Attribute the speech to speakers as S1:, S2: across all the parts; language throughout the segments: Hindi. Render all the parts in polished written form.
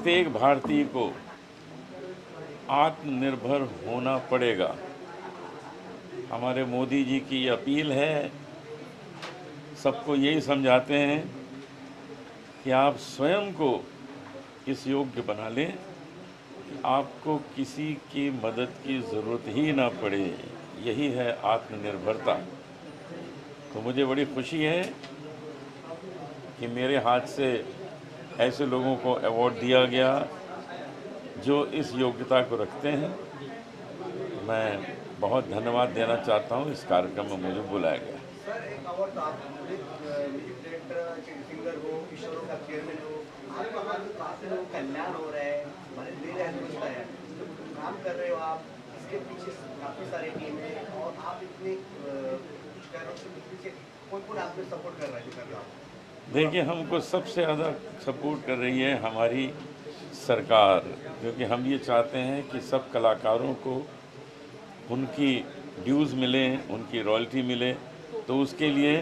S1: प्रत्येक भारतीय को आत्मनिर्भर होना पड़ेगा। हमारे मोदी जी की अपील है, सबको यही समझाते हैं कि आप स्वयं को इस योग्य बना लें कि आपको किसी की मदद की ज़रूरत ही ना पड़े। यही है आत्मनिर्भरता। तो मुझे बड़ी खुशी है कि मेरे हाथ से ऐसे लोगों को अवार्ड दिया गया जो इस योग्यता को रखते हैं। मैं बहुत धन्यवाद देना चाहता हूँ, इस कार्यक्रम में मुझे बुलाया गया।
S2: सर, एक अवार्ड तो आप म्यूजिक डायरेक्टर, सिंगर हो, किशोरों का चेयरमैन हो, आपका कहाँ से कल्याण हो रहा है, हमारे दे रहे हैं, काम कर रहे हो आप, इसके पीछे काफ़ी सारी टीम है और आप इतने कुछ कह रहे हो कि पीछे कौन आपको सपोर्ट कर रहा है जो कर रहा है?
S1: देखिए, हमको सबसे ज़्यादा सपोर्ट कर रही है हमारी सरकार, क्योंकि हम ये चाहते हैं कि सब कलाकारों को उनकी ड्यूज़ मिलें, उनकी रॉयल्टी मिले, तो उसके लिए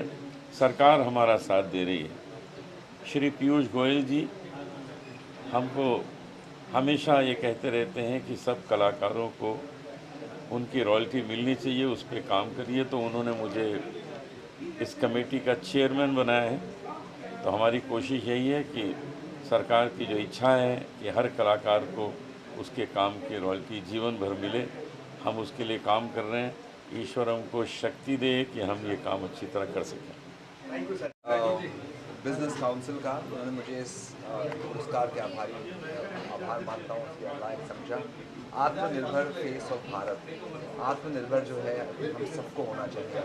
S1: सरकार हमारा साथ दे रही है। श्री पीयूष गोयल जी हमको हमेशा ये कहते रहते हैं कि सब कलाकारों को उनकी रॉयल्टी मिलनी चाहिए, उस पर काम करिए। तो उन्होंने मुझे इस कमेटी का चेयरमैन बनाया है। तो हमारी कोशिश यही है कि सरकार की जो इच्छा है कि हर कलाकार को उसके काम की रॉयल्टी जीवन भर मिले, हम उसके लिए काम कर रहे हैं। ईश्वर हमको शक्ति दे कि हम ये काम अच्छी तरह कर सकें।
S2: Thank you sir.
S3: Business council का उन्होंने मुझे इस पुरस्कार के आभार मानता हूँ, उसके लायक समझा। आत्मनिर्भर फेस ऑफ भारत, आत्मनिर्भर जो है हम सबको होना चाहिए।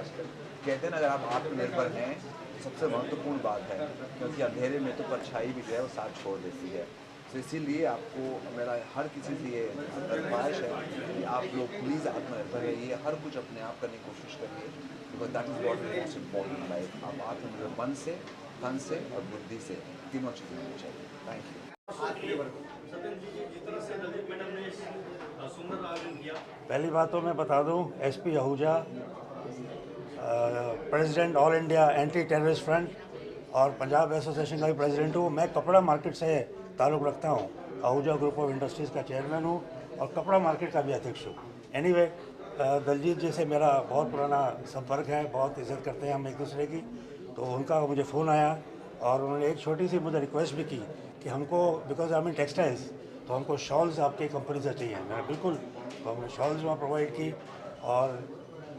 S3: कहते हैं ना, अगर आप आत्मनिर्भर हैं तो सबसे महत्वपूर्ण बात है, क्योंकि अंधेरे में तो परछाई भी जो है वो साथ छोड़ देती है। तो इसीलिए आपको मेरा हर किसी से ये दरख्वास्त है कि आप लोग प्लीज़ आत्मनिर्भर रहिए, हर कुछ अपने आप करने की कोशिश करिए, because that is what is most important life. आप आत्मनिर्भर मन से, तन से और बुद्धि से, तीनों चीज़ें होनी चाहिए। Thank you.
S4: पहली बात तो मैं बता दूं, SP Ahuja, president all India anti terrorist front और पंजाब एसोसिएशन का भी प्रेसिडेंट हूँ। मैं कपड़ा मार्केट से ताल्लुक़ रखता हूँ, आहूजा ग्रुप ऑफ इंडस्ट्रीज़ का चेयरमैन हूँ और कपड़ा मार्केट का भी अध्यक्ष हूँ। एनीवे, दलजीत जी से मेरा बहुत पुराना संपर्क है, बहुत इज्जत करते हैं हम एक दूसरे की। तो उनका मुझे फ़ोन आया और उन्होंने एक छोटी सी मुझे रिक्वेस्ट भी की कि हमको, because I am in textiles, तो हमको शॉल्स आपकी कंपनी से चाहिए। मैंने बिल्कुल, तो हमने शॉल्स वहाँ प्रोवाइड की और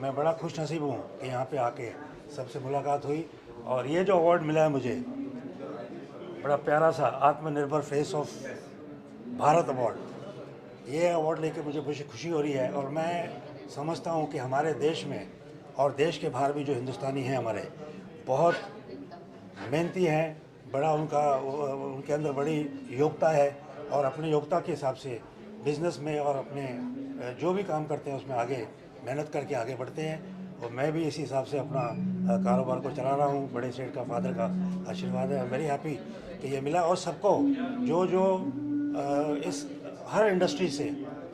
S4: मैं बड़ा खुश नसीब हूँ कि यहाँ पे आके सबसे मुलाकात हुई। और ये जो अवार्ड मिला है मुझे, बड़ा प्यारा सा आत्मनिर्भर फेस ऑफ भारत अवार्ड, ये अवार्ड लेके मुझे खुशी हो रही है। और मैं समझता हूँ कि हमारे देश में और देश के बाहर भी जो हिंदुस्तानी हैं हमारे, बहुत मेहनती हैं, बड़ा उनके अंदर बड़ी योग्यता है और अपनी योग्यता के हिसाब से बिज़नेस में और अपने जो भी काम करते हैं उसमें आगे मेहनत करके आगे बढ़ते हैं। और मैं भी इसी हिसाब से अपना कारोबार को चला रहा हूँ। बड़े सेठ का फादर का आशीर्वाद है। वेरी हैप्पी कि ये मिला। और सबको जो जो इस हर इंडस्ट्री से,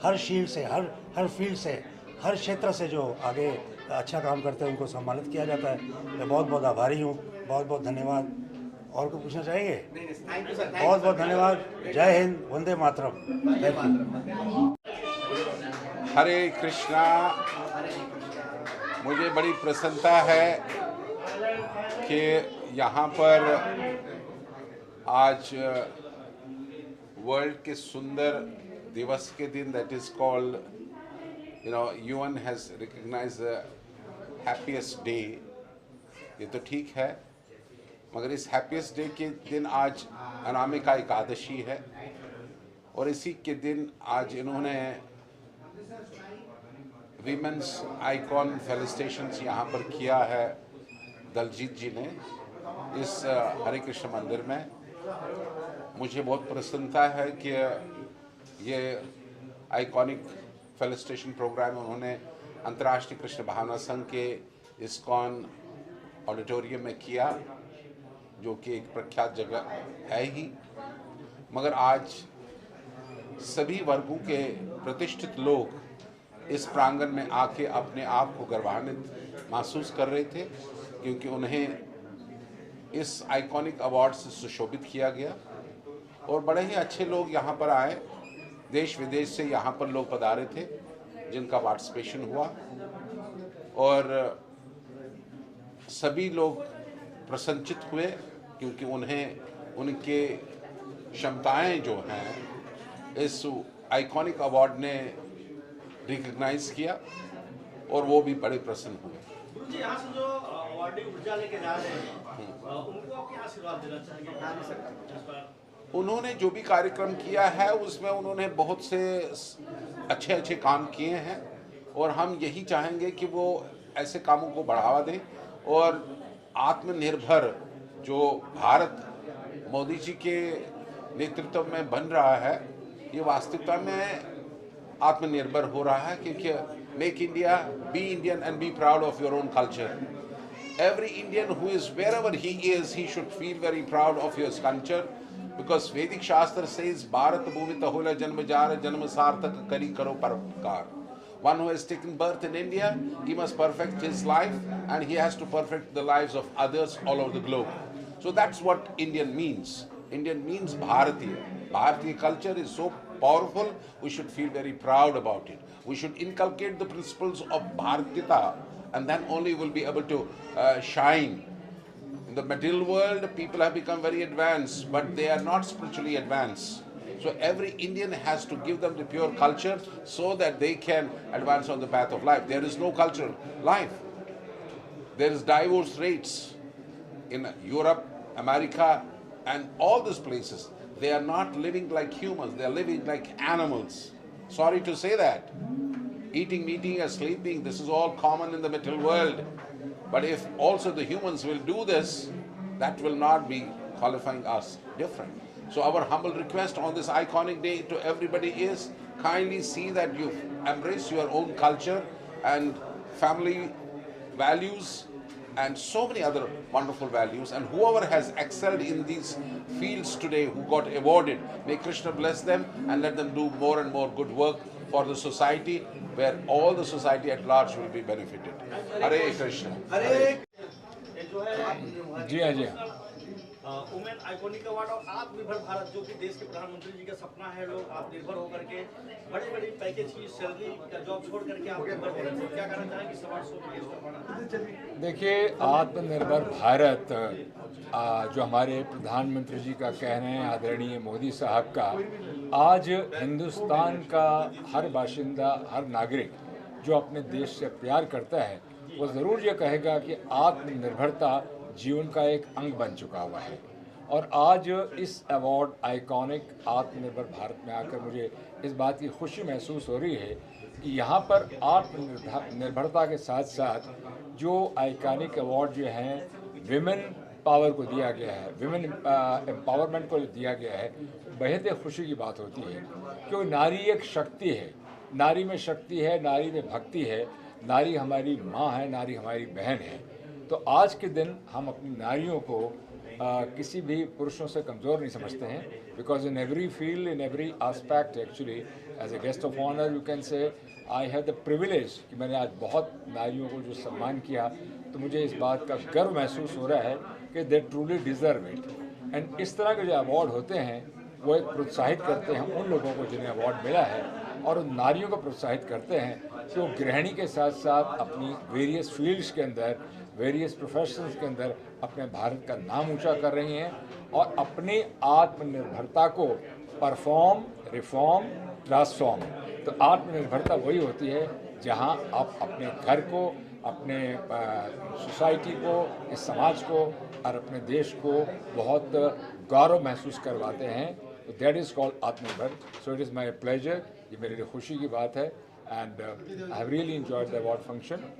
S4: हर शील्ड से, हर फील्ड से, हर क्षेत्र से जो आगे अच्छा काम करते हैं उनको सम्मानित किया जाता है। मैं बहुत बहुत आभारी हूँ। बहुत बहुत धन्यवाद। और कुछ पूछना चाहेंगे? बहुत बहुत धन्यवाद। जय हिंद, वंदे मातरम।
S5: हरे कृष्णा। मुझे बड़ी प्रसन्नता है कि यहाँ पर आज वर्ल्ड के सुंदर दिवस के दिन, that is called UN has recognised happiest day. ये तो ठीक है, मगर इस हैप्पीएस्ट डे के दिन आज अनामिका एकादशी है और इसी के दिन आज इन्होंने वीमेंस आइकॉन फेलिसिटेशंस यहाँ पर किया है दलजीत जी ने इस हरे कृष्ण मंदिर में। मुझे बहुत प्रसन्नता है कि ये आइकॉनिक फेलिसिटेशन प्रोग्राम उन्होंने अंतर्राष्ट्रीय कृष्ण भावना संघ के इस्कॉन ऑडिटोरियम में किया, जो कि एक प्रख्यात जगह है ही। मगर आज सभी वर्गों के प्रतिष्ठित लोग इस प्रांगण में आके अपने आप को गर्वान्वित महसूस कर रहे थे, क्योंकि उन्हें इस आइकॉनिक अवार्ड से सुशोभित किया गया और बड़े ही अच्छे लोग यहाँ पर आए, देश विदेश से यहाँ पर लोग पधारे थे जिनका पार्टिसिपेशन हुआ, और सभी लोग प्रसन्नचित हुए क्योंकि उन्हें उनके क्षमताएं जो हैं इस आइकॉनिक अवार्ड ने रिकग्नाइज किया और वो भी बड़े प्रसन्न हुए।
S6: गुरुजी, यहाँ से जो अवार्डी ऊर्जा लेके जा रहे हैं उनको आप क्या आशीर्वाद देना चाहेंगे?
S5: उन्होंने जो भी कार्यक्रम किया है उसमें उन्होंने बहुत से अच्छे अच्छे काम किए हैं और हम यही चाहेंगे कि वो ऐसे कामों को बढ़ावा दें और आत्मनिर्भर जो भारत मोदी जी के नेतृत्व में बन रहा है ये वास्तविकता में आत्मनिर्भर हो रहा है, क्योंकि make India, be Indian and be proud of your own culture. Every Indian who is wherever he is, he should feel very proud of his culture, because Vedic Shastra says, Bharat Bhumi Tahula Janma Jara Janma Sarthak Kari Karo Paropkar. One who has taken birth in India, he must perfect his life and he has to perfect the lives of others all over the globe. So that's what Indian means. Indian means Bharatiya. Bharatiya culture is so powerful, we should feel very proud about it. We should inculcate the principles of Bharatita, and then only we'll be able to shine. In the material world, people have become very advanced, but they are not spiritually advanced. So every Indian has to give them the pure culture so that they can advance on the path of life. There is no cultural life. There is divorce rates in Europe, America, and all these places. They are not living like humans, they are living like animals. Sorry to say that. Eating, meeting, and sleeping, this is all common in the material world. But if also the humans will do this, that will not be qualifying us different. So our humble request on this iconic day to everybody is, kindly see that you embrace your own culture and family values and so many other wonderful values, and whoever has excelled in these fields today, who got awarded, may Krishna bless them and let them do more and more good work for the society, where all the society at large will be benefited. Hare Krishna.
S2: अरे
S7: जी हाँ जी हाँ।
S6: वुमेन आइकॉनिक अवार्ड और आत्मनिर्भर भारत, जो कि देश के प्रधानमंत्री जी का सपना है, लोग आत्मनिर्भर होकर के बड़ी बड़ी पैकेज की सैलरी का जॉब छोड़ करके आत्मनिर्भर हो रहे हैं। क्या कहना चाहेंगे इस अवार्ड शो?
S7: देखिए, आत्मनिर्भर भारत जो हमारे प्रधानमंत्री जी का कहना है, आदरणीय मोदी साहब का, आज हिंदुस्तान का हर बाशिंदा, हर नागरिक जो अपने देश से प्यार करता है, वो ज़रूर ये कहेगा कि आत्मनिर्भरता जीवन का एक अंग बन चुका हुआ है। और आज इस अवार्ड आइकॉनिक आत्मनिर्भर भारत में आकर मुझे इस बात की खुशी महसूस हो रही है कि यहाँ पर आत्मनिर्भरता के साथ साथ जो आइकॉनिक अवार्ड जो हैं विमेन पावर को दिया गया है, विमेन एम्पावरमेंट को दिया गया है, बेहद खुशी की बात होती है। क्योंकि नारी एक शक्ति है, नारी में शक्ति है, नारी में भक्ति है, नारी हमारी माँ है, नारी हमारी बहन है। तो आज के दिन हम अपनी नारियों को किसी भी पुरुषों से कमज़ोर नहीं समझते हैं, because in every field, in every aspect, actually as a guest of honour you can say I have the privilege कि मैंने आज बहुत नारियों को जो सम्मान किया, तो मुझे इस बात का गर्व महसूस हो रहा है कि दे ट्रूली डिज़र्व इट। एंड इस तरह के जो अवार्ड होते हैं वो एक प्रोत्साहित करते हैं उन लोगों को जिन्हें अवार्ड मिला है, और उन नारियों को प्रोत्साहित करते हैं कि वो गृहिणी के साथ साथ अपनी वेरियस फील्ड्स के अंदर, वेरियस प्रोफेशंस के अंदर अपने भारत का नाम ऊंचा कर रही हैं और अपनी आत्मनिर्भरता को परफॉर्म, रिफॉर्म, ट्रांसफॉर्म। तो आत्मनिर्भरता वही होती है जहां आप अपने घर को, अपने सोसाइटी को, इस समाज को और अपने देश को बहुत गौरव महसूस करवाते हैं। तो दैट इज़ कॉल्ड आत्मनिर्भर। So it is my pleasure, ये मेरे लिए खुशी की बात है। And I have really enjoyed the award function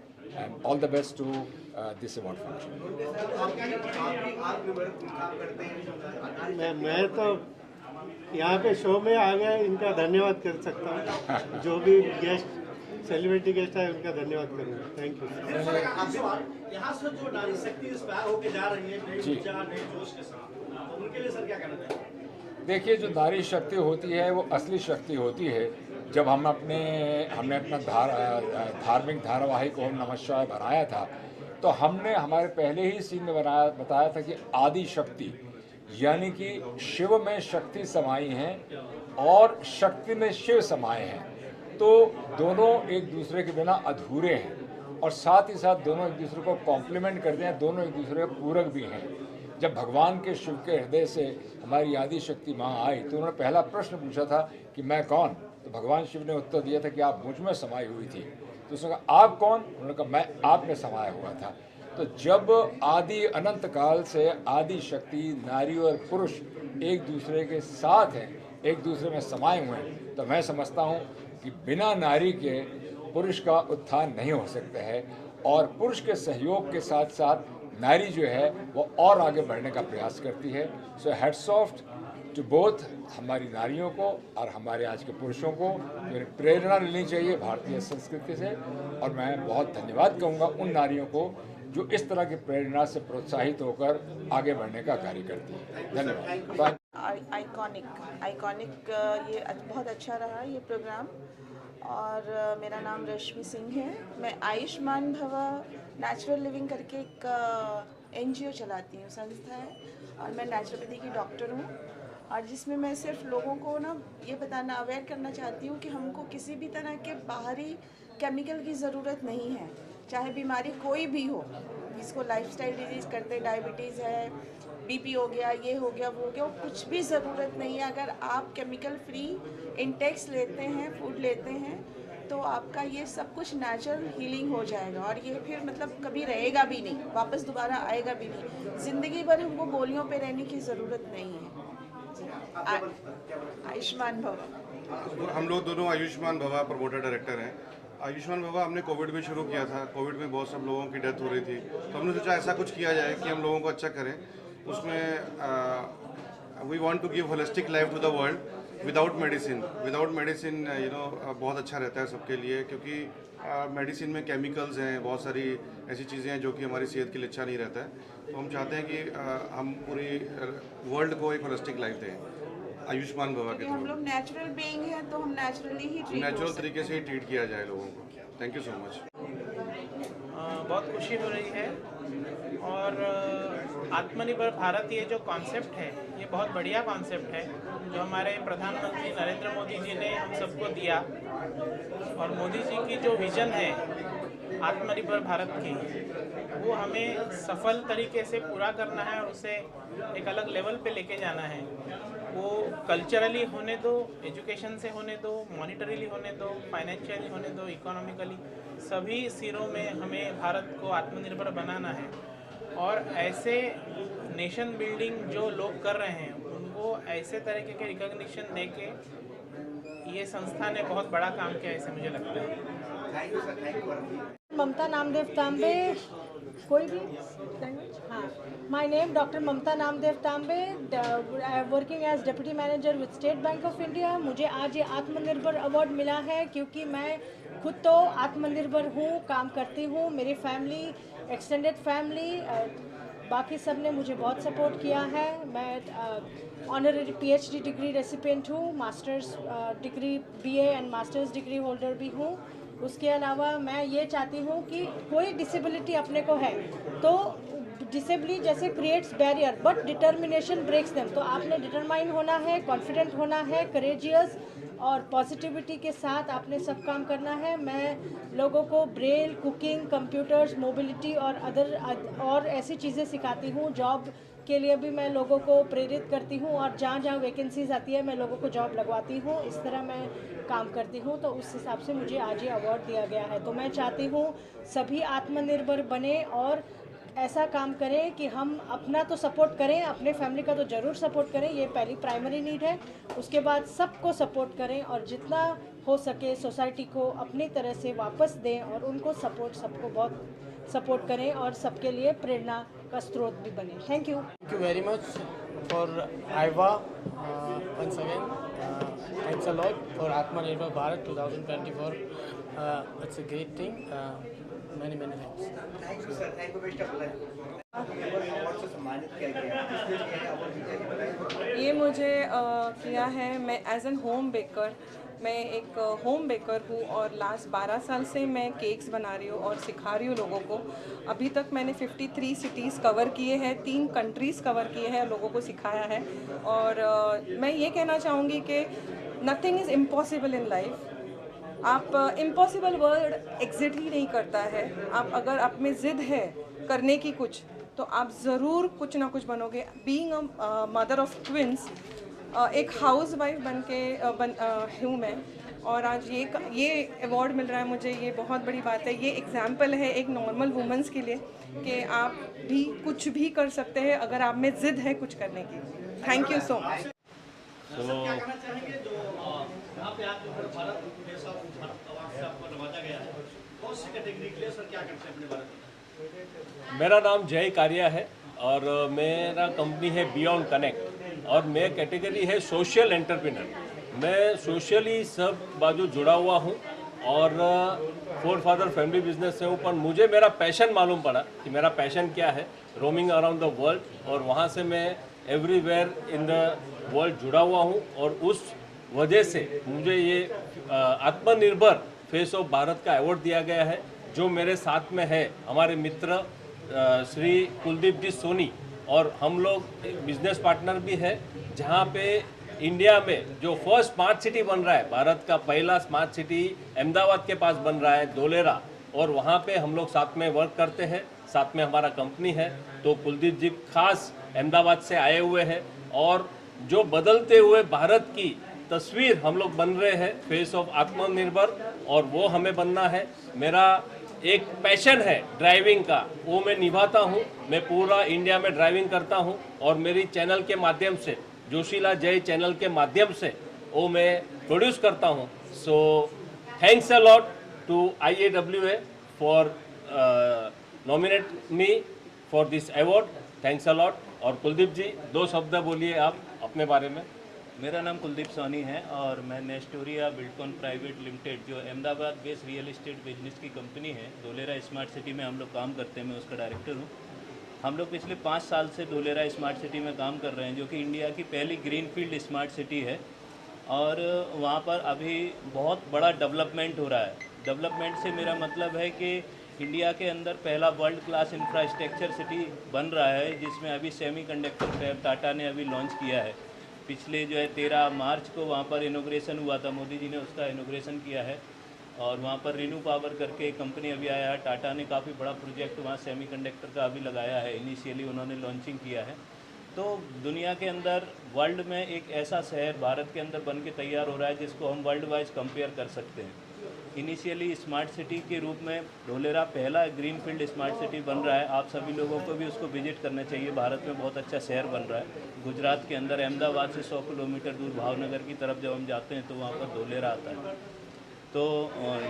S7: and all the best to this award function.
S8: मैं तो यहाँ पे शो में आ गया, इनका धन्यवाद कर सकता हूँ। जो भी गेस्ट, सेलिब्रिटी गेस्ट है, उनका धन्यवाद करूँगा। Thank you.
S6: यहाँ से जो नारी शक्ति इंस्पायर होकर जा रही है नई ऊर्जा, नए जोश के साथ, तो उनके लिए सर क्या कहना चाहिए?
S7: देखिए, जो नारी शक्ति होती है वो असली शक्ति होती है। जब हमने अपना धार्मिक धारावाहिक ओम नमः शिवाय बनाया था, तो हमने हमारे पहले ही सीन में बताया था कि आदि शक्ति यानी कि शिव में शक्ति समाई है और शक्ति में शिव समाये हैं, तो दोनों एक दूसरे के बिना अधूरे हैं और साथ ही साथ दोनों एक दूसरे को कॉम्प्लीमेंट करते हैं, दोनों एक दूसरे के पूरक भी हैं। जब भगवान के शिव के हृदय से हमारी आदि शक्ति माँ आई तो उन्होंने पहला प्रश्न पूछा था कि मैं कौन, तो भगवान शिव ने उत्तर दिया था कि आप मुझ में समाई हुई थी। तो उसने कहा आप कौन, उन्होंने कहा मैं आप में समाया हुआ था। तो जब आदि अनंत काल से आदि शक्ति नारी और पुरुष एक दूसरे के साथ हैं, एक दूसरे में समाये हुए हैं, तो मैं समझता हूँ कि बिना नारी के पुरुष का उत्थान नहीं हो सकता है और पुरुष के सहयोग के साथ साथ नारी जो है वो और आगे बढ़ने का प्रयास करती है। So hats off to both, हमारी नारियों को और हमारे आज के पुरुषों को प्रेरणा लेनी चाहिए भारतीय संस्कृति से। और मैं बहुत धन्यवाद कहूँगा उन नारियों को जो इस तरह की प्रेरणा से प्रोत्साहित होकर आगे बढ़ने का कार्य करती है। धन्यवाद।
S9: आइकॉनिक ये बहुत अच्छा रहा ये प्रोग्राम। और मेरा नाम रश्मि सिंह है। मैं आयुष्मान भवा नेचुरल लिविंग करके एक NGO चलाती हूँ, संस्था है, और मैं नेचुरोपैथी की डॉक्टर हूँ। और जिसमें मैं सिर्फ लोगों को ना ये बताना, अवेयर करना चाहती हूँ कि हमको किसी भी तरह के बाहरी केमिकल की ज़रूरत नहीं है, चाहे बीमारी कोई भी हो, जिसको लाइफस्टाइल डिजीज़ करते, डायबिटीज़ है, BP हो गया, ये हो गया, वो हो गया, कुछ भी ज़रूरत नहीं है। अगर आप केमिकल फ्री इंटेक्स लेते हैं, फूड लेते हैं, तो आपका ये सब कुछ नेचुरल हीलिंग हो जाएगा और ये फिर मतलब कभी रहेगा भी नहीं, वापस दोबारा आएगा भी नहीं। ज़िंदगी भर हमको गोलियों पे रहने की ज़रूरत नहीं है। आयुष्मान भवा।
S10: हम लोग दोनों आयुष्मान भवा प्रमोटर डायरेक्टर हैं। आयुष्मान भवा हमने कोविड में शुरू किया था। कोविड में बहुत सब लोगों की डेथ हो रही थी, तो हमने सोचा ऐसा कुछ किया जाए कि हम लोगों को अच्छा करें। उसमें we want to give holistic life to the world without medicine. बहुत अच्छा रहता है सबके लिए, क्योंकि मेडिसिन में केमिकल्स हैं, बहुत सारी ऐसी चीज़ें हैं जो कि हमारी सेहत के लिए अच्छा नहीं रहता है। तो हम चाहते हैं कि हम पूरी वर्ल्ड को एक होलिस्टिक लाइफ दें आयुष्मान भवा के थ्रू।
S9: हम लोग नेचुरल बीइंग हैं तो हम नेचुरली ही
S10: नेचुरल तरीके से ही ट्रीट किया जाए लोगों को। Thank you so much.
S11: बहुत खुशी हो रही है और आत्मनिर्भर भारत ये जो कॉन्सेप्ट है ये बहुत बढ़िया कॉन्सेप्ट है जो हमारे प्रधानमंत्री नरेंद्र मोदी जी ने हम सबको दिया। और मोदी जी की जो विज़न है आत्मनिर्भर भारत की, वो हमें सफल तरीके से पूरा करना है और उसे एक अलग लेवल पे लेके जाना है। वो कल्चरली होने दो, एजुकेशन से होने दो, मॉनिटरीली होने दो, फाइनेंशियली होने दो, इकोनॉमिकली, सभी सिरों में हमें भारत को आत्मनिर्भर बनाना है। और ऐसे नेशन बिल्डिंग जो लोग कर रहे हैं उनको ऐसे तरीके के रिकॉग्निशन देके ये संस्था ने बहुत बड़ा काम किया, ऐसे मुझे लगता है।
S12: ममता नामदेव तांबे, कोई भी हाँ, my name doctor Mamta Namdev Tambe, working as deputy manager with State Bank of India. मुझे आज ये आत्मनिर्भर अवार्ड मिला है क्योंकि मैं खुद तो आत्मनिर्भर हूँ, काम करती हूँ, मेरी फैमिली, एक्सटेंडेड फैमिली, बाकी सब ने मुझे बहुत सपोर्ट किया है। मैं ऑनररी PhD डिग्री रेसिपिएंट हूँ, masters degree BA and masters degree holder भी हूँ। उसके अलावा मैं ये चाहती हूँ कि कोई डिसेबिलिटी अपने को है तो डिसेबिलिटी जैसे creates barrier but determination breaks them. तो आपने डिटरमाइन होना है, कॉन्फिडेंट होना है, करेजियस और पॉजिटिविटी के साथ आपने सब काम करना है। मैं लोगों को ब्रेल, कुकिंग, कंप्यूटर्स, मोबिलिटी और ऐसी चीज़ें सिखाती हूँ। जॉब के लिए भी मैं लोगों को प्रेरित करती हूँ और जहाँ जहाँ वैकेंसीज आती है मैं लोगों को जॉब लगवाती हूँ। इस तरह मैं काम करती हूँ, तो उस हिसाब से मुझे आज ये अवार्ड दिया गया है। तो मैं चाहती हूँ सभी आत्मनिर्भर बने और ऐसा काम करें कि हम अपना तो सपोर्ट करें, अपने फैमिली का तो ज़रूर सपोर्ट करें, ये पहली प्राइमरी नीड है। उसके बाद सबको सपोर्ट करें और जितना हो सके सोसाइटी को अपनी तरह से वापस दें और उनको सबको बहुत सपोर्ट करें और सबके लिए प्रेरणा का स्रोत भी बने। Thank you
S13: very much for Aiwa once again. Thanks a lot for Atmanirbhar Bharat 2024। It's a great thing. many thanks.
S2: Thank you sir, thank you, best of luck. Award से सम्मानित किया गया,
S9: ये मुझे किया है, मैं एज एन होम बेकर
S14: मैं एक होम बेकर हूँ और लास्ट 12 साल से मैं केक्स बना रही हूँ और सिखा रही हूँ लोगों को। अभी तक मैंने 53 सिटीज़ कवर किए हैं, 3 कंट्रीज़ कवर किए हैं, लोगों को सिखाया है। और मैं ये कहना चाहूँगी कि nothing is impossible in life. आप इम्पॉसिबल वर्ड एग्जिट ही नहीं करता है। आप अगर आप में ज़िद है करने की कुछ, तो आप ज़रूर कुछ ना कुछ बनोगे। Being a mother of twins, एक हाउस वाइफ बन के हूँ मैं, और आज ये अवार्ड मिल रहा है मुझे, ये बहुत बड़ी बात है। ये एग्जाम्पल है एक नॉर्मल वुमेंस के लिए कि आप भी कुछ भी कर सकते हैं अगर आप में ज़िद है कुछ करने की। Thank you so much.
S6: क्या कहना चाहेंगे जो यहाँ पे आत्मनिर्भर Bharat face of Bharat award से आपको नवाजा गया है, कौन सी कैटेगरी के लिए सर क्या करते हैं अपने बारे में?
S15: मेरा नाम जय कारिया है और मेरा कंपनी है बियॉन्ड कनेक्ट और मेरी कैटेगरी है सोशल एंटरप्रेन्योर। मैं सोशली सब बाजू जुड़ा हुआ हूँ और फोर फादर फैमिली बिजनेस से हूँ, पर मुझे मेरा पैशन मालूम पड़ा कि मेरा पैशन क्या है, रोमिंग अराउंड द वर्ल्ड, और वहाँ से मैं एवरीवेयर इन द वर्ल्ड जुड़ा हुआ हूँ। और उस वजह से मुझे ये आत्मनिर्भर फेस ऑफ भारत का अवार्ड दिया गया है। जो मेरे साथ में है हमारे मित्र श्री कुलदीप जी सोनी, और हम लोग एक बिजनेस पार्टनर भी है, जहाँ पे इंडिया में जो फर्स्ट स्मार्ट सिटी बन रहा है, भारत का पहला स्मार्ट सिटी अहमदाबाद के पास बन रहा है, धोलेरा, और वहाँ पे हम लोग साथ में वर्क करते हैं, साथ में हमारा कंपनी है। तो कुलदीप जी खास अहमदाबाद से आए हुए हैं और जो बदलते हुए भारत की तस्वीर हम लोग बन रहे हैं फेस ऑफ आत्मनिर्भर, और वो हमें बनना है। मेरा एक पैशन है ड्राइविंग का, वो मैं निभाता हूँ। मैं पूरा इंडिया में ड्राइविंग करता हूँ और मेरी चैनल के माध्यम से, जोशीला जय चैनल के माध्यम से वो मैं प्रोड्यूस करता हूँ। So thanks a lot to IAWA for nominate me for this award. Thanks a lot. और कुलदीप जी 2 शब्द बोलिए आप अपने बारे में।
S16: मेरा नाम कुलदीप सोनी है और मैं नेस्टोरिया बिल्डकॉन प्राइवेट लिमिटेड, जो Ahmedabad based real estate business की कंपनी है, धोलेरा स्मार्ट सिटी में हम लोग काम करते हैं। मैं उसका डायरेक्टर हूँ। हम लोग पिछले 5 साल से धोलेरा स्मार्ट सिटी में काम कर रहे हैं, जो कि इंडिया की पहली ग्रीनफील्ड स्मार्ट सिटी है। और वहाँ पर अभी बहुत बड़ा डेवलपमेंट हो रहा है। डेवलपमेंट से मेरा मतलब है कि इंडिया के अंदर पहला वर्ल्ड क्लास इंफ्रास्ट्रक्चर सिटी बन रहा है, जिसमें अभी सेमीकंडक्टर फैब टाटा ने अभी लॉन्च किया है। पिछले जो है 13 मार्च को वहाँ पर इनोग्रेशन हुआ था, मोदी जी ने उसका इनोग्रेशन किया है। और वहाँ पर रिन्यू पावर करके एक कंपनी अभी आया है, टाटा ने काफ़ी बड़ा प्रोजेक्ट वहाँ सेमीकंडक्टर का अभी लगाया है, इनिशियली उन्होंने लॉन्चिंग किया है। तो दुनिया के अंदर वर्ल्ड में एक ऐसा शहर भारत के अंदर बन के तैयार हो रहा है जिसको हम वर्ल्ड वाइज कंपेयर कर सकते हैं। इनिशियली स्मार्ट सिटी के रूप में धोलेरा पहला ग्रीनफील्ड स्मार्ट सिटी बन रहा है। आप सभी लोगों को भी उसको विजिट करना चाहिए। भारत में बहुत अच्छा शहर बन रहा है। गुजरात के अंदर अहमदाबाद से 100 किलोमीटर दूर भावनगर की तरफ जब हम जाते हैं तो वहाँ पर धोलेरा आता है। तो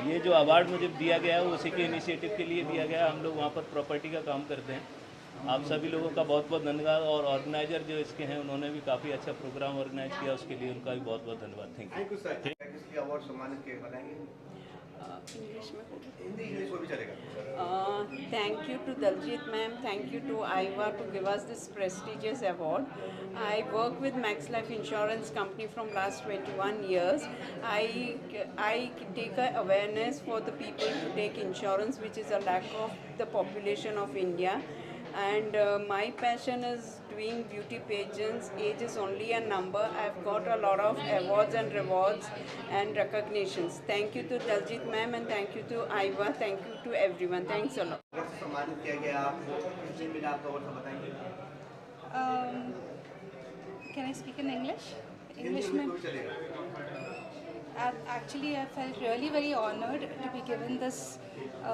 S16: ये जो अवार्ड मुझे दिया गया है वो उसी के इनिशिएटिव के लिए दिया गया है। हम लोग वहाँ पर प्रॉपर्टी का काम करते हैं। आप सभी लोगों का बहुत बहुत धन्यवाद, और ऑर्गेनाइजर जो इसके हैं उन्होंने भी काफ़ी अच्छा प्रोग्राम ऑर्गेनाइज किया, उसके लिए उनका भी बहुत बहुत धन्यवाद। Thank you
S2: sir. अवार्ड सम्मानित के बताएंगे
S17: इंग्लिश में
S2: हिंदी इंग्लिश में भी चलेगा।
S17: Thank you to Daljit ma'am, thank you to IVA to give us this prestigious award. I work with Max Life Insurance Company from last 21 years. I take a awareness for the people to take insurance, which is a lack of the population of India. And my passion is doing beauty pageants. Age is only a number. I've got a lot of awards and rewards and recognitions. Thank you to Daljit ma'am and thank you to IVA. Thank you to everyone. Thanks a lot.
S2: सम्मानित किया गया आपको, कितने मिला आपका अवार्ड बताएंगे?
S18: Can I speak in English? English में actually I felt really very honored to be given this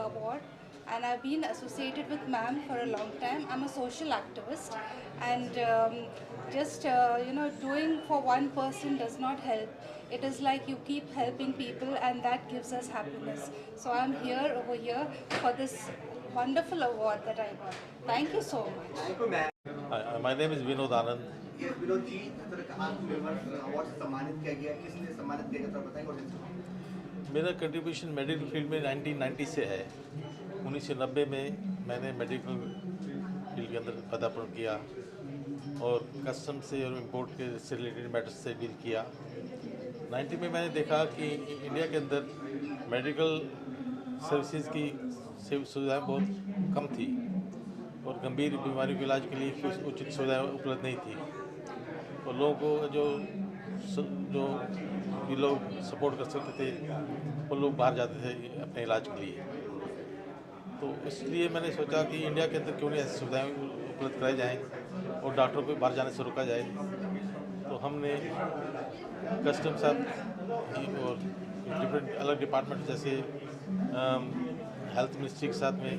S18: award. And I've been associated with MAM for a long time. I'm a social activist, and doing for one person does not help. It is like you keep helping people, and that gives us happiness. So I'm over here for this wonderful award that I got. Thank you so much.
S2: Thank you, ma'am.
S19: Hi, my name is Vinod Anand.
S2: Yes, Vinod ji, आत्मनिर्भर अवार्ड से सम्मानित किया गया, किसने सम्मानित किया गया बताएंगे? और
S19: मेरा कंट्रीब्यूशन मेडिकल फील्ड में 1990 से है। 1990 में मैंने मेडिकल फील्ड के अंदर पदार्पण किया और कस्टम से और इम्पोर्ट के से रिलेटेड मैटर्स से डील किया। 90 में मैंने देखा कि इंडिया के अंदर मेडिकल सर्विसेज की सुविधाएं बहुत कम थी और गंभीर बीमारियों के इलाज के लिए कुछ उचित सुविधाएं उपलब्ध नहीं थी और लोगों को जो भी लोग सपोर्ट कर सकते थे वो लोग बाहर जाते थे अपने इलाज के लिए। तो इसलिए मैंने सोचा कि इंडिया के अंदर क्यों नहीं ऐसी सुविधाएं उपलब्ध कराई जाएँ और डॉक्टरों को बाहर जाने से रोका जाए। तो हमने कस्टम साहब और डिफरेंट अलग डिपार्टमेंट जैसे हेल्थ मिनिस्ट्री के साथ में,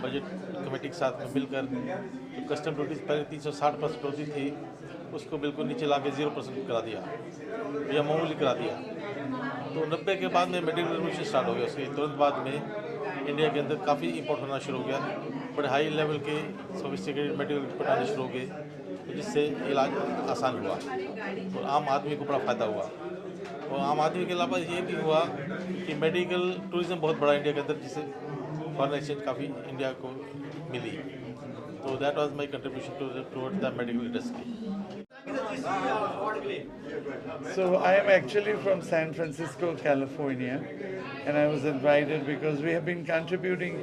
S19: बजट कमेटी के साथ में मिलकर जो कस्टम ड्यूटीज पहले 360% होती थी उसको बिल्कुल नीचे ला के 0% करा दिया या मामूली करा दिया। तो 90 के बाद में मेडिकल रेवोल्यूशन स्टार्ट हो गया। उसके तुरंत बाद में इंडिया के अंदर काफ़ी इंपोर्ट होना शुरू हो गया, बड़े हाई लेवल के सोफिस्टिकेटेड मेडिकल इक्विपमेंट आने शुरू हो गए, तो जिससे इलाज आसान हुआ और आम आदमी को बड़ा फ़ायदा हुआ। और आम आदमी के अलावा ये भी हुआ कि मेडिकल टूरिज़्म बहुत बड़ा इंडिया के अंदर, जिससे फॉरेन एक्सचेंज काफ़ी इंडिया को मिली। तो that was my contribution towards the medical industry.
S20: So I am actually from San Francisco, California, and I was invited because we have been contributing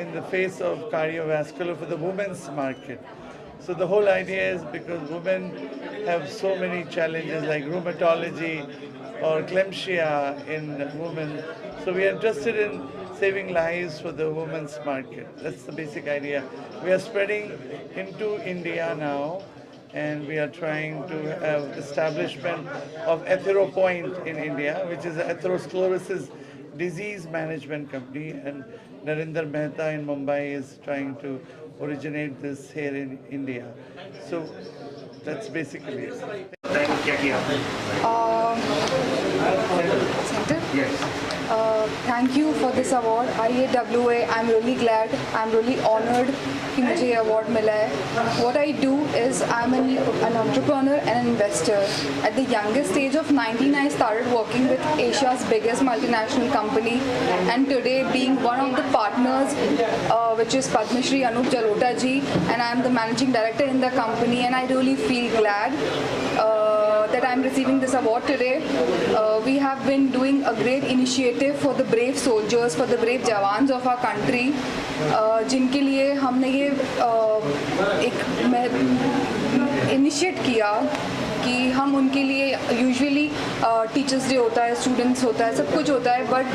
S20: in the face of cardiovascular for the women's market. So the whole idea is because women have so many challenges like rheumatology or eclampsia in women. So we are interested in saving lives for the women's market. That's the basic idea. We are spreading into India now, and we are trying to have establishment of AtheroPoint in India, which is an atherosclerosis disease management company, and Narendra Mehta in Mumbai is trying to originate this here in India. So that's basically it.
S21: Thank you for this award, IAWA. I'm really glad, I'm really honored कि मुझे ये award मिला है. What I do is I'm an entrepreneur and an investor. At the youngest age of 19, I started working with Asia's biggest multinational company, and today being one of the partners, which is Padma Shri Anup Jalota ji, and I'm the managing director in the company, and I really feel glad that I'm receiving this award today. We have been doing a great initiative for the brave soldiers, for the brave jawans of our country, जिनके लिए हमने ये एक इनिशिएट किया कि हम उनके लिए यूजुअली टीचर्स डे होता है, स्टूडेंट्स होता है, सब कुछ होता है, बट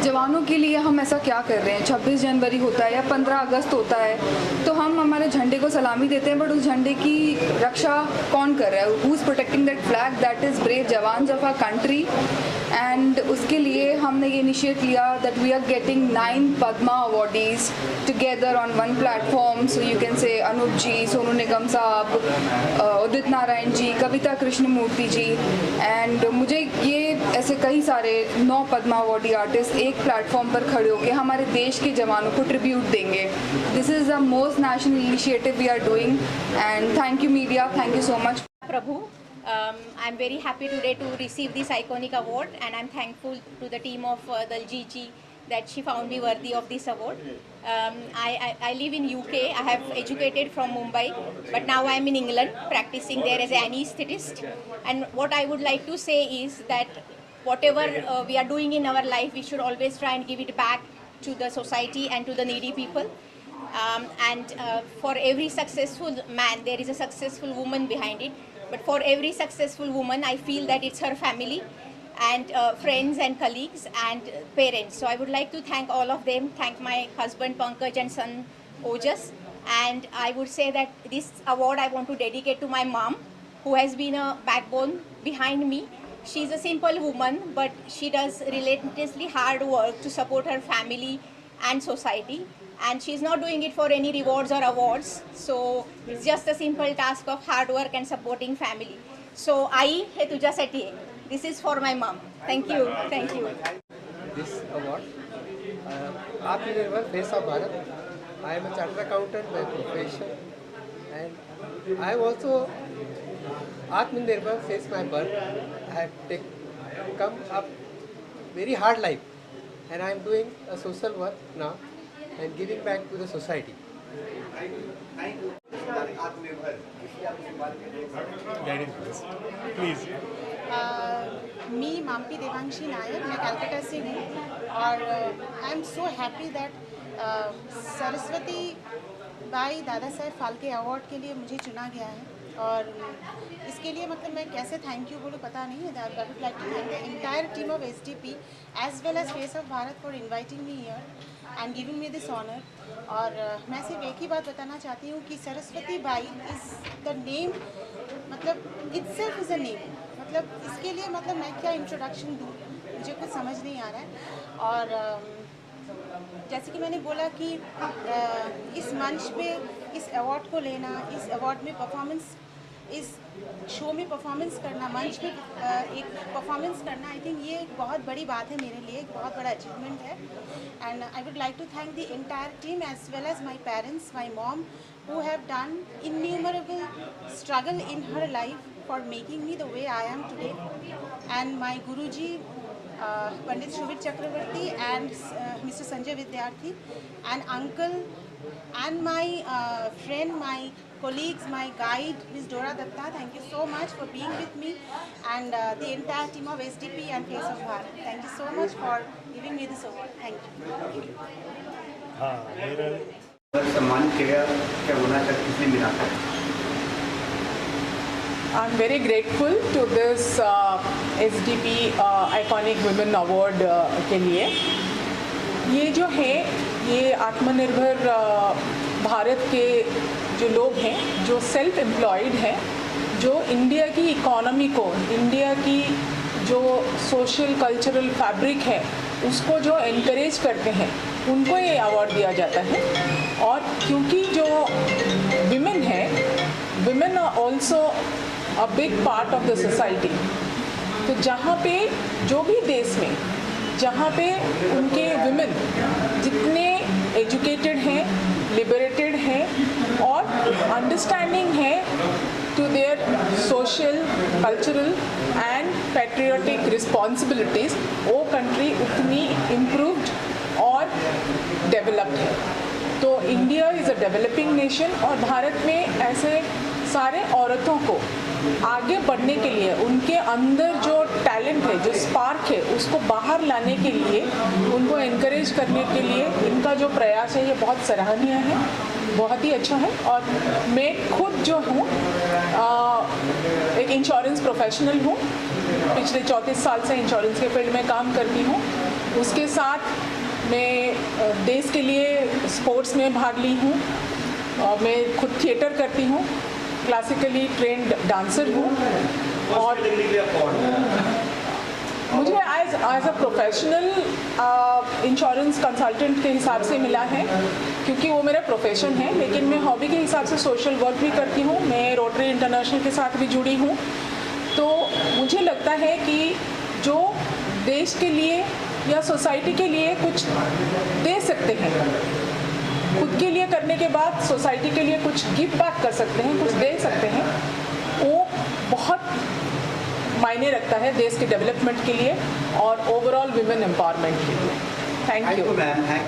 S21: जवानों के लिए हम ऐसा क्या कर रहे हैं. 26 जनवरी होता है या 15 अगस्त होता है तो हम हमारे झंडे को सलामी देते हैं, बट उस झंडे की रक्षा कौन कर रहा है? Who is protecting that flag? That is brave jawans of our country. And उसके लिए हमने ये इनिशिएट लिया that we are getting 9 Padma awardees together on one platform. So you can say Anoop ji, Sonu Nigam sahab, Udit Narayan ji, Kavita Krishnamurthy ji, and मुझे ये ऐसे कई सारे 9 पद्मा अवॉर्डी आर्टिस्ट एक प्लेटफॉर्म पर खड़े होकर हमारे देश के जवानों को ट्रिब्यूट देंगे. This is the most national initiative we are doing, and thank you media, thank you so much.
S22: Prabhu, I'm very happy today to receive this iconic award, and I'm thankful to the team of Daljit ji that she found me worthy of this award. I live in UK. I have educated from Mumbai, but now I'm in England practicing there as an anesthetist. And what I would like to say is that whatever we are doing in our life, we should always try and give it back to the society and to the needy people. And for every successful man, there is a successful woman behind it. But for every successful woman, I feel that it's her family and friends and colleagues and parents. So I would like to thank all of them. Thank my husband Pankaj and son Ojas. And I would say that this award I want to dedicate to my mom, who has been a backbone behind me. She's a simple woman, but she does relentlessly hard work to support her family and society. And she's not doing it for any rewards or awards. So it's just a simple task of hard work and supporting family. So Ai hai tuja seti hai. This is for my mom. Thank you. Thank you.
S23: This award, Atmanirbhar Face of Bharat. I am a chartered accountant by profession, and I am also Atmanirbhar Face my birth. I have come up very hard life, and I am doing a social work now and giving back to the society.
S24: Guidance, please.
S1: मी माम्पी देवांशी नायर, मैं कलकत्ता से हूँ और I am so happy that Saraswati by Dada Saheb Phalke award के लिए मुझे चुना गया है और इसके लिए मतलब मैं कैसे थैंक यू बोलूँ पता नहीं है। I would like to thank the entire team of SDP as well as face of Bharat for inviting me here and giving me this honour. और मैं सिर्फ एक ही बात बताना चाहती हूँ कि Saraswati by is the name, मतलब इटसेल्फ इज़ अ नेम, मतलब इसके लिए मतलब मैं क्या इंट्रोडक्शन दूँ, मुझे कुछ समझ नहीं आ रहा है। और जैसे कि मैंने बोला कि इस मंच पे इस अवार्ड को लेना, इस अवार्ड में परफॉर्मेंस, इस शो में परफॉर्मेंस करना, मंच में एक परफॉर्मेंस करना, आई थिंक ये एक बहुत बड़ी बात है मेरे लिए, एक बहुत बड़ा अचीवमेंट है। And I would like to thank the entire team as well as my parents, my mom who have done innumerable struggle in her life for making me the way I am today, and my Guruji Pandit Shobhit Chakravarti and Mr. Sanjay Vidyarthi, and uncle and my friend, my colleagues, my guide Ms. Dora Datta. Thank you so much for being with me, and the entire team of SDP and Face of Bharat. Thank you so much for giving me this award. Thank you.
S2: सम्मान क्या होना चाहिए, किसने मिला था?
S3: I'm very grateful to this SDP Iconic Women Award के लिए। ये जो है ये आत्मनिर्भर भारत के जो लोग हैं, जो सेल्फ एम्प्लॉयड हैं, जो इंडिया की इकोनॉमी को, इंडिया की जो सोशल कल्चरल फैब्रिक है उसको जो एनकरेज करते हैं, उनको ये अवार्ड दिया जाता है। और क्योंकि जो विमेन है, women are also a big part of the society, तो जहाँ पे जो भी देश में जहाँ पे उनके विमेन जितने एजुकेटेड हैं, लिबरेटेड हैं और अंडरस्टैंडिंग है to their social cultural and patriotic responsibilities, वो कंट्री उतनी इम्प्रूव्ड और डेवलप्ड है। तो India is a developing nation और भारत में ऐसे सारे औरतों को आगे बढ़ने के लिए, उनके अंदर जो टैलेंट है, जो स्पार्क है, उसको बाहर लाने के लिए, उनको एनकरेज करने के लिए इनका जो प्रयास है ये बहुत सराहनीय है, बहुत ही अच्छा है। और मैं खुद जो हूँ एक इंश्योरेंस प्रोफेशनल हूँ, पिछले 34 साल से इंश्योरेंस के फील्ड में काम करती हूँ। उसके साथ मैं देश के लिए स्पोर्ट्स में भाग ली हूँ और मैं खुद थिएटर करती हूँ, क्लासिकली ट्रेंड डांसर हूँ और मुझे as a professional insurance consultant के हिसाब से मिला है क्योंकि वो मेरा प्रोफेशन है, लेकिन मैं हॉबी के हिसाब से सोशल वर्क भी करती हूँ, मैं रोटरी इंटरनेशनल के साथ भी जुड़ी हूँ। तो मुझे लगता है कि जो देश के लिए या सोसाइटी के लिए कुछ दे सकते हैं, खुद के लिए करने के बाद सोसाइटी के लिए कुछ गिव बैक कर सकते हैं, कुछ दे सकते हैं, वो बहुत मायने रखता है देश के डेवलपमेंट के लिए और ओवरऑल विमेन एम्पावरमेंट के लिए। Thank you.